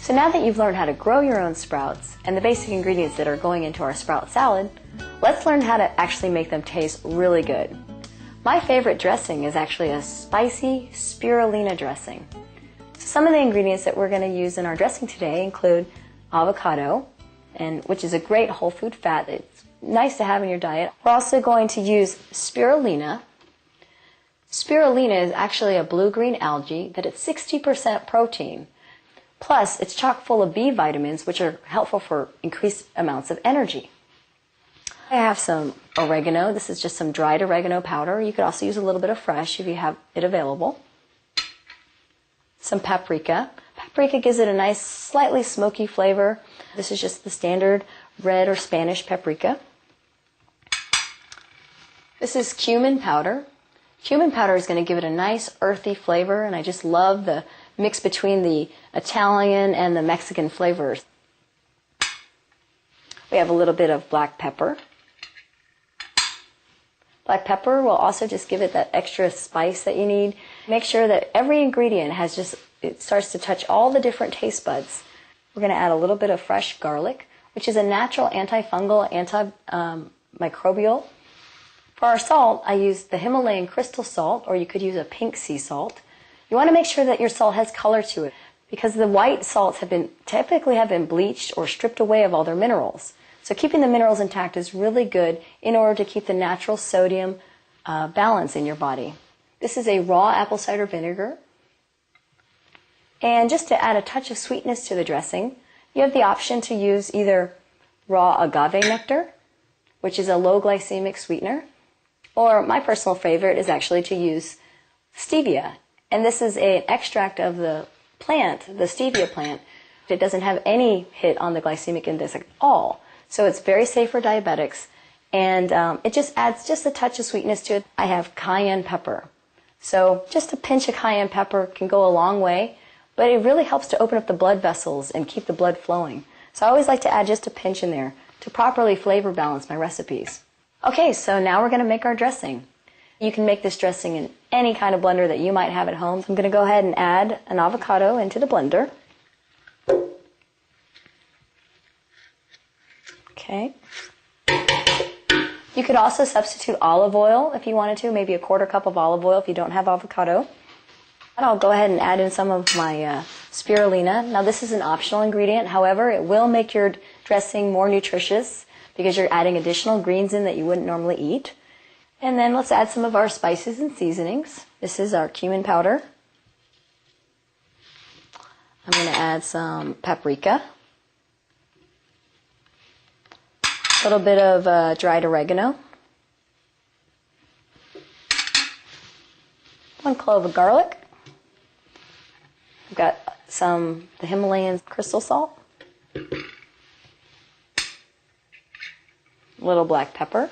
So now that you've learned how to grow your own sprouts and the basic ingredients that are going into our sprout salad, let's learn how to actually make them taste really good. My favorite dressing is actually a spicy spirulina dressing. Some of the ingredients that we're going to use in our dressing today include avocado, which is a great whole food fat. It's nice to have in your diet. We're also going to use spirulina. Spirulina is actually a blue-green algae that it's 60% protein. Plus, it's chock full of B vitamins, which are helpful for increased amounts of energy. I have some oregano. This is just some dried oregano powder. You could also use a little bit of fresh if you have it available. Some paprika. Paprika gives it a nice, slightly smoky flavor. This is just the standard red or Spanish paprika. This is cumin powder. Cumin powder is going to give it a nice earthy flavor, and I just love the mix between the Italian and the Mexican flavors. We have a little bit of black pepper. Black pepper will also just give it that extra spice that you need. Make sure that every ingredient it starts to touch all the different taste buds. We're going to add a little bit of fresh garlic, which is a natural antifungal, antimicrobial. For our salt, I used the Himalayan crystal salt, or you could use a pink sea salt. You want to make sure that your salt has color to it, because the white salts typically have been bleached or stripped away of all their minerals. So keeping the minerals intact is really good in order to keep the natural sodium balance in your body. This is a raw apple cider vinegar. And just to add a touch of sweetness to the dressing, you have the option to use either raw agave nectar, which is a low glycemic sweetener, or my personal favorite is actually to use stevia. And this is an extract of the plant, the stevia plant. It doesn't have any hit on the glycemic index at all. So it's very safe for diabetics, and it just adds just a touch of sweetness to it. I have cayenne pepper. So just a pinch of cayenne pepper can go a long way, but it really helps to open up the blood vessels and keep the blood flowing. So I always like to add just a pinch in there to properly flavor balance my recipes. Okay, so now we're going to make our dressing. You can make this dressing in any kind of blender that you might have at home. So I'm going to go ahead and add an avocado into the blender. Okay. You could also substitute olive oil if you wanted to, maybe a quarter cup of olive oil if you don't have avocado. And I'll go ahead and add in some of my spirulina. Now this is an optional ingredient, however, it will make your dressing more nutritious because you're adding additional greens in that you wouldn't normally eat. And then let's add some of our spices and seasonings. This is our cumin powder. I'm going to add some paprika. A little bit of dried oregano. 1 clove of garlic. I've got the Himalayan crystal salt. A little black pepper.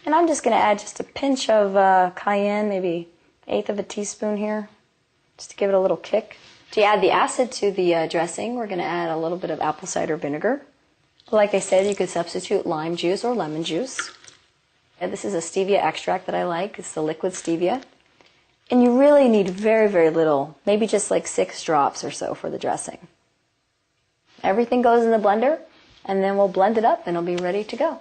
And I'm just going to add just a pinch of cayenne, maybe 1/8 of a teaspoon here, just to give it a little kick. To add the acid to the dressing, we're going to add a little bit of apple cider vinegar. Like I said, you could substitute lime juice or lemon juice. And this is a stevia extract that I like. It's the liquid stevia. And you really need very, very little, maybe just like 6 drops or so for the dressing. Everything goes in the blender, and then we'll blend it up and it'll be ready to go.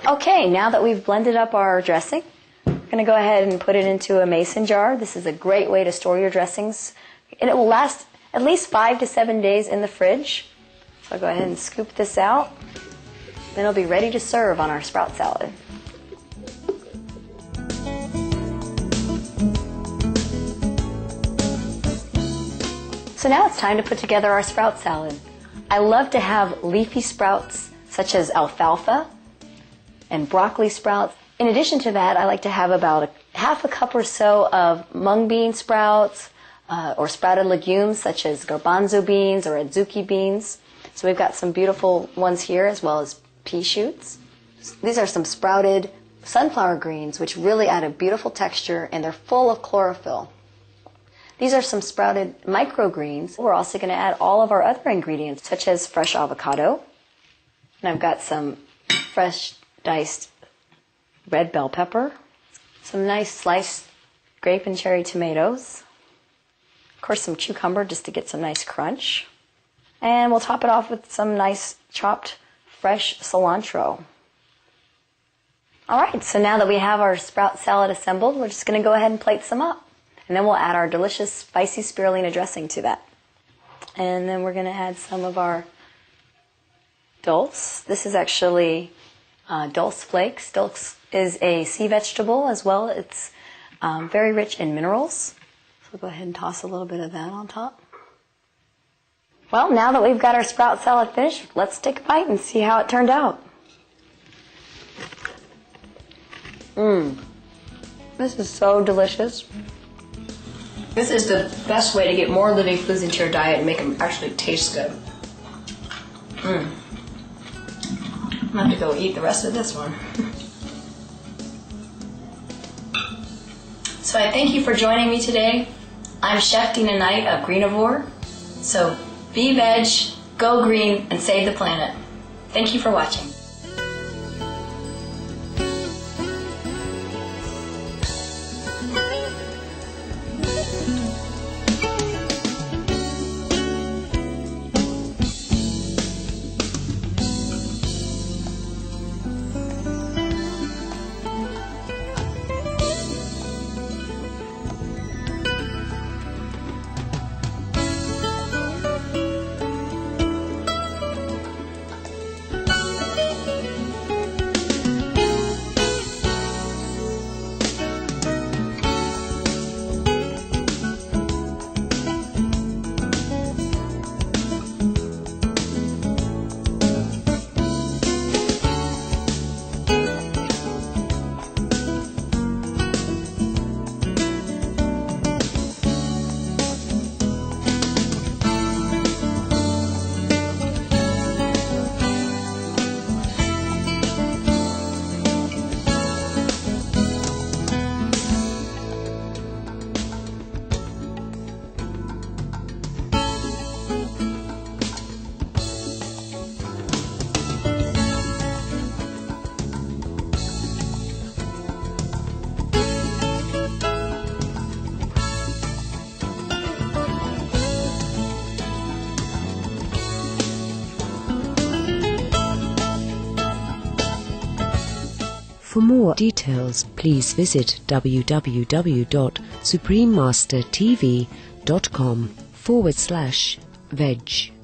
Okay, now that we've blended up our dressing, I'm going to go ahead and put it into a mason jar. This is a great way to store your dressings, and it will last at least 5 to 7 days in the fridge. So I'll go ahead and scoop this out. Then it'll be ready to serve on our sprout salad. So now it's time to put together our sprout salad. I love to have leafy sprouts such as alfalfa and broccoli sprouts. In addition to that, I like to have about half a cup or so of mung bean sprouts or sprouted legumes such as garbanzo beans or adzuki beans. So we've got some beautiful ones here as well as pea shoots. These are some sprouted sunflower greens which really add a beautiful texture, and they're full of chlorophyll. These are some sprouted microgreens. We're also going to add all of our other ingredients such as fresh avocado. And I've got some fresh diced red bell pepper. It's some nice sliced grape and cherry tomatoes. Of course, some cucumber just to get some nice crunch. And we'll top it off with some nice chopped fresh cilantro. All right, so now that we have our sprout salad assembled, we're just going to go ahead and plate some up. And then we'll add our delicious spicy spirulina dressing to that. And then we're going to add some of our dulse. This is actually dulse flakes. Dulse is a sea vegetable as well. It's very rich in minerals. So we'll go ahead and toss a little bit of that on top. Well, now that we've got our sprout salad finished, let's take a bite and see how it turned out. This is so delicious. This is the best way to get more living foods into your diet and make them actually taste good. I'm gonna have to go eat the rest of this one. So I thank you for joining me today. I'm Chef Dina Knight of Greenivore. So be veg, go green, and save the planet. Thank you for watching. For more details, please visit www.suprememastertv.com/veg.